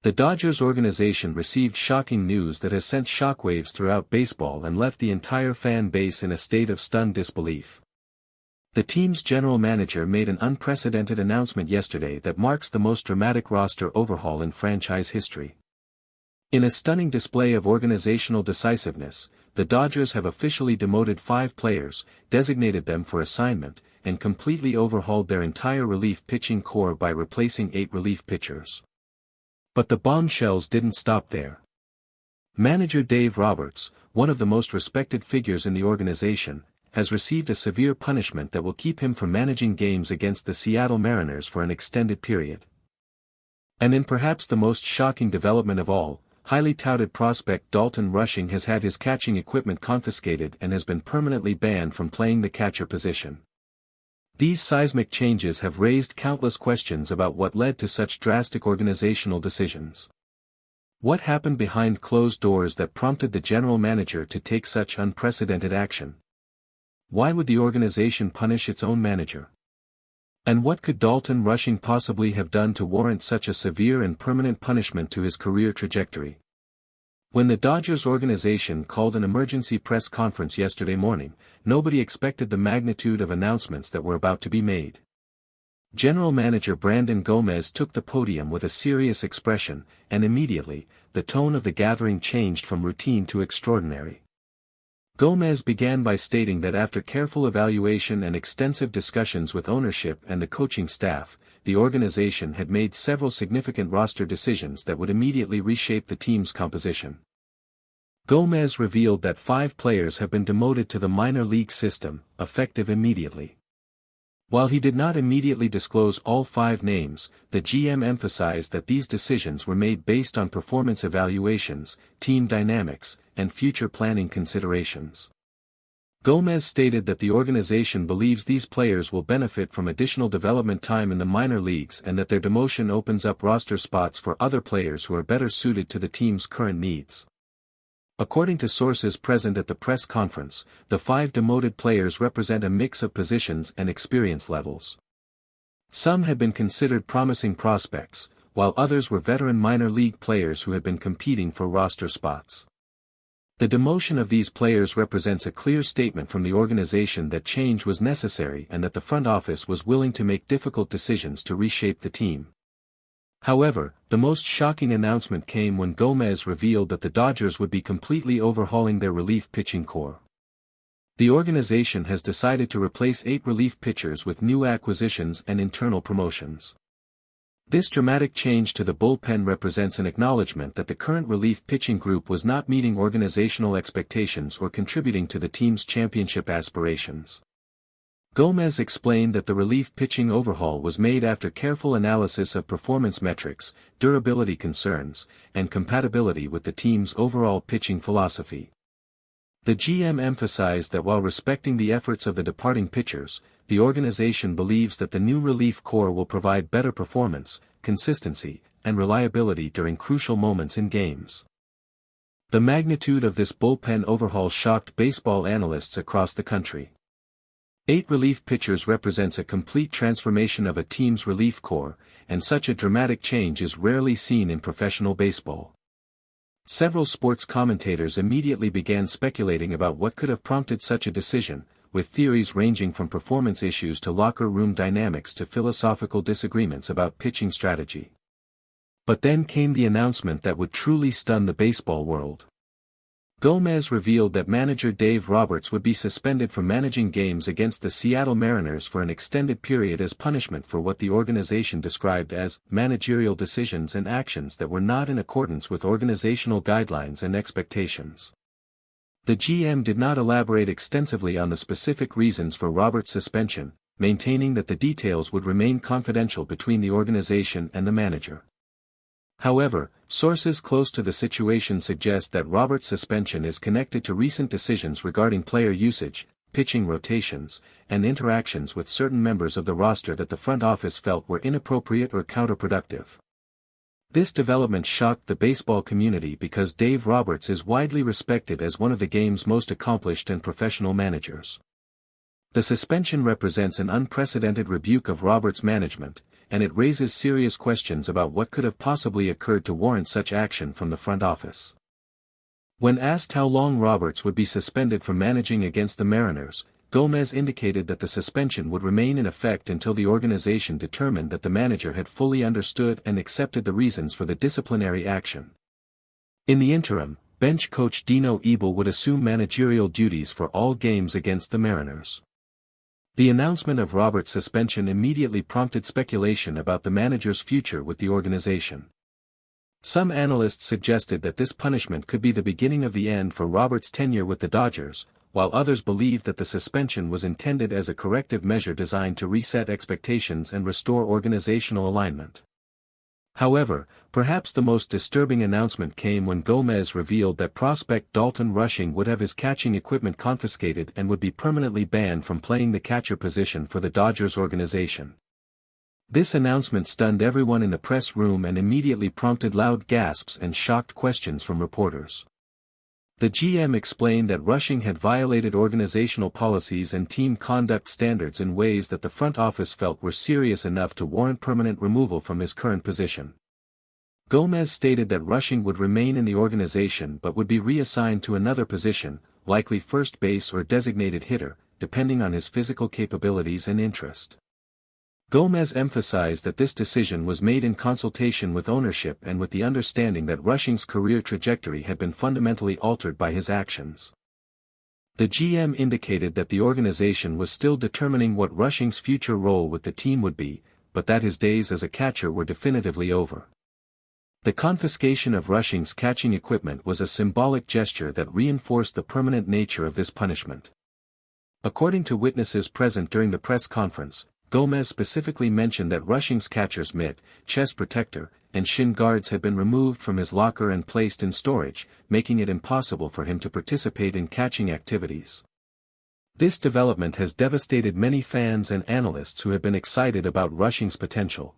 The Dodgers organization received shocking news that has sent shockwaves throughout baseball and left the entire fan base in a state of stunned disbelief. The team's general manager made an unprecedented announcement yesterday that marks the most dramatic roster overhaul in franchise history. In a stunning display of organizational decisiveness, the Dodgers have officially demoted 5 players, designated them for assignment, and completely overhauled their entire relief pitching core by replacing 8 relief pitchers. But the bombshells didn't stop there. Manager Dave Roberts, one of the most respected figures in the organization, has received a severe punishment that will keep him from managing games against the Seattle Mariners for an extended period. And in perhaps the most shocking development of all, highly touted prospect Dalton Rushing has had his catching equipment confiscated and has been permanently banned from playing the catcher position. These seismic changes have raised countless questions about what led to such drastic organizational decisions. What happened behind closed doors that prompted the general manager to take such unprecedented action? Why would the organization punish its own manager? And what could Dalton Rushing possibly have done to warrant such a severe and permanent punishment to his career trajectory? When the Dodgers organization called an emergency press conference yesterday morning, nobody expected the magnitude of announcements that were about to be made. General Manager Brandon Gomez took the podium with a serious expression, and immediately, the tone of the gathering changed from routine to extraordinary. Gomez began by stating that after careful evaluation and extensive discussions with ownership and the coaching staff, the organization had made several significant roster decisions that would immediately reshape the team's composition. Gomez revealed that 5 players have been demoted to the minor league system, effective immediately. While he did not immediately disclose all 5 names, the GM emphasized that these decisions were made based on performance evaluations, team dynamics, and future planning considerations. Gomez stated that the organization believes these players will benefit from additional development time in the minor leagues and that their demotion opens up roster spots for other players who are better suited to the team's current needs. According to sources present at the press conference, the 5 demoted players represent a mix of positions and experience levels. Some had been considered promising prospects, while others were veteran minor league players who had been competing for roster spots. The demotion of these players represents a clear statement from the organization that change was necessary and that the front office was willing to make difficult decisions to reshape the team. However, the most shocking announcement came when Gomez revealed that the Dodgers would be completely overhauling their relief pitching core. The organization has decided to replace 8 relief pitchers with new acquisitions and internal promotions. This dramatic change to the bullpen represents an acknowledgement that the current relief pitching group was not meeting organizational expectations or contributing to the team's championship aspirations. Gomez explained that the relief pitching overhaul was made after careful analysis of performance metrics, durability concerns, and compatibility with the team's overall pitching philosophy. The GM emphasized that while respecting the efforts of the departing pitchers, the organization believes that the new relief core will provide better performance, consistency, and reliability during crucial moments in games. The magnitude of this bullpen overhaul shocked baseball analysts across the country. 8 relief pitchers represents a complete transformation of a team's relief core, and such a dramatic change is rarely seen in professional baseball. Several sports commentators immediately began speculating about what could have prompted such a decision, with theories ranging from performance issues to locker room dynamics to philosophical disagreements about pitching strategy. But then came the announcement that would truly stun the baseball world. Gomez revealed that manager Dave Roberts would be suspended from managing games against the Seattle Mariners for an extended period as punishment for what the organization described as managerial decisions and actions that were not in accordance with organizational guidelines and expectations. The GM did not elaborate extensively on the specific reasons for Roberts' suspension, maintaining that the details would remain confidential between the organization and the manager. However, sources close to the situation suggest that Roberts' suspension is connected to recent decisions regarding player usage, pitching rotations, and interactions with certain members of the roster that the front office felt were inappropriate or counterproductive. This development shocked the baseball community because Dave Roberts is widely respected as one of the game's most accomplished and professional managers. The suspension represents an unprecedented rebuke of Roberts' management, and it raises serious questions about what could have possibly occurred to warrant such action from the front office. When asked how long Roberts would be suspended from managing against the Mariners, Gomez indicated that the suspension would remain in effect until the organization determined that the manager had fully understood and accepted the reasons for the disciplinary action. In the interim, bench coach Dino Ebel would assume managerial duties for all games against the Mariners. The announcement of Roberts' suspension immediately prompted speculation about the manager's future with the organization. Some analysts suggested that this punishment could be the beginning of the end for Roberts' tenure with the Dodgers, while others believed that the suspension was intended as a corrective measure designed to reset expectations and restore organizational alignment. However, perhaps the most disturbing announcement came when Gomez revealed that prospect Dalton Rushing would have his catching equipment confiscated and would be permanently banned from playing the catcher position for the Dodgers organization. This announcement stunned everyone in the press room and immediately prompted loud gasps and shocked questions from reporters. The GM explained that Rushing had violated organizational policies and team conduct standards in ways that the front office felt were serious enough to warrant permanent removal from his current position. Gomez stated that Rushing would remain in the organization but would be reassigned to another position, likely first base or designated hitter, depending on his physical capabilities and interest. Gomez emphasized that this decision was made in consultation with ownership and with the understanding that Rushing's career trajectory had been fundamentally altered by his actions. The GM indicated that the organization was still determining what Rushing's future role with the team would be, but that his days as a catcher were definitively over. The confiscation of Rushing's catching equipment was a symbolic gesture that reinforced the permanent nature of this punishment. According to witnesses present during the press conference, Gomez specifically mentioned that Rushing's catcher's mitt, chest protector, and shin guards had been removed from his locker and placed in storage, making it impossible for him to participate in catching activities. This development has devastated many fans and analysts who had been excited about Rushing's potential.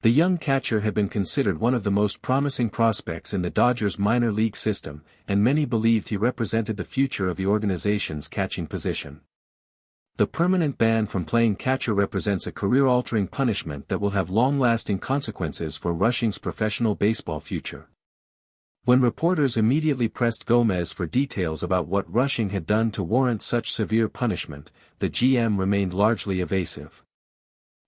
The young catcher had been considered one of the most promising prospects in the Dodgers minor league system, and many believed he represented the future of the organization's catching position. The permanent ban from playing catcher represents a career-altering punishment that will have long-lasting consequences for Rushing's professional baseball future. When reporters immediately pressed Gomez for details about what Rushing had done to warrant such severe punishment, the GM remained largely evasive.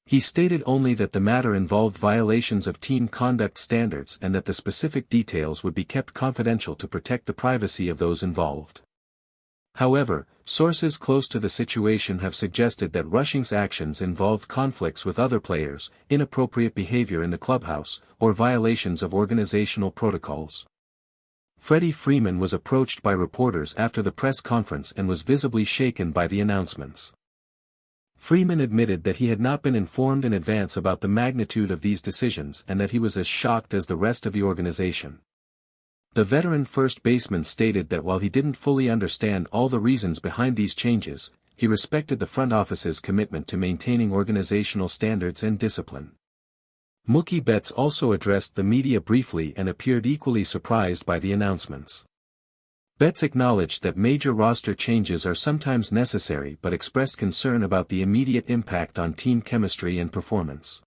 He stated only that the matter involved violations of team conduct standards and that the specific details would be kept confidential to protect the privacy of those involved. However, sources close to the situation have suggested that Rushing's actions involved conflicts with other players, inappropriate behavior in the clubhouse, or violations of organizational protocols. Freddie Freeman was approached by reporters after the press conference and was visibly shaken by the announcements. Freeman admitted that he had not been informed in advance about the magnitude of these decisions and that he was as shocked as the rest of the organization. The veteran first baseman stated that while he didn't fully understand all the reasons behind these changes, he respected the front office's commitment to maintaining organizational standards and discipline. Mookie Betts also addressed the media briefly and appeared equally surprised by the announcements. Betts acknowledged that major roster changes are sometimes necessary but expressed concern about the immediate impact on team chemistry and performance.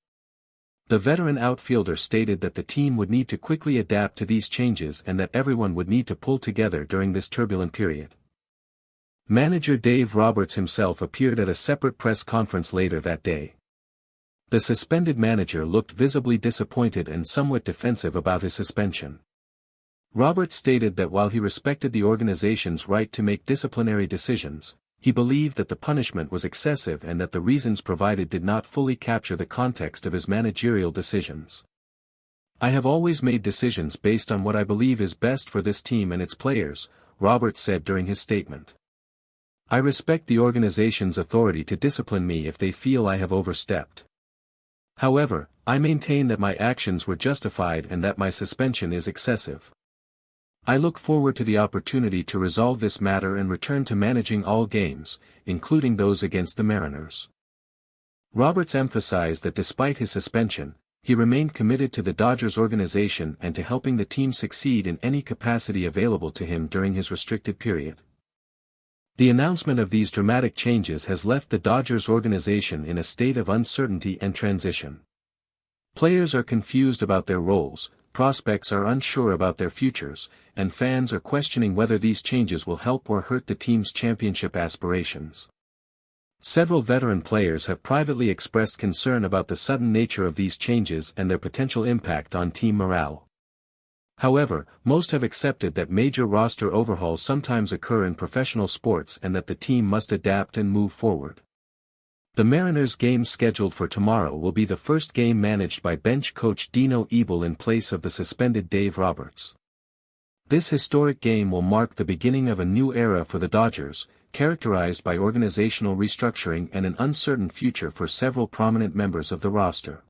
The veteran outfielder stated that the team would need to quickly adapt to these changes and that everyone would need to pull together during this turbulent period. Manager Dave Roberts himself appeared at a separate press conference later that day. The suspended manager looked visibly disappointed and somewhat defensive about his suspension. Roberts stated that while he respected the organization's right to make disciplinary decisions, he believed that the punishment was excessive and that the reasons provided did not fully capture the context of his managerial decisions. "I have always made decisions based on what I believe is best for this team and its players," Roberts said during his statement. "I respect the organization's authority to discipline me if they feel I have overstepped. However, I maintain that my actions were justified and that my suspension is excessive. I look forward to the opportunity to resolve this matter and return to managing all games, including those against the Mariners." Roberts emphasized that despite his suspension, he remained committed to the Dodgers organization and to helping the team succeed in any capacity available to him during his restricted period. The announcement of these dramatic changes has left the Dodgers organization in a state of uncertainty and transition. Players are confused about their roles, prospects are unsure about their futures, and fans are questioning whether these changes will help or hurt the team's championship aspirations. Several veteran players have privately expressed concern about the sudden nature of these changes and their potential impact on team morale. However, most have accepted that major roster overhauls sometimes occur in professional sports and that the team must adapt and move forward. The Mariners' game scheduled for tomorrow will be the first game managed by bench coach Dino Ebel in place of the suspended Dave Roberts. This historic game will mark the beginning of a new era for the Dodgers, characterized by organizational restructuring and an uncertain future for several prominent members of the roster.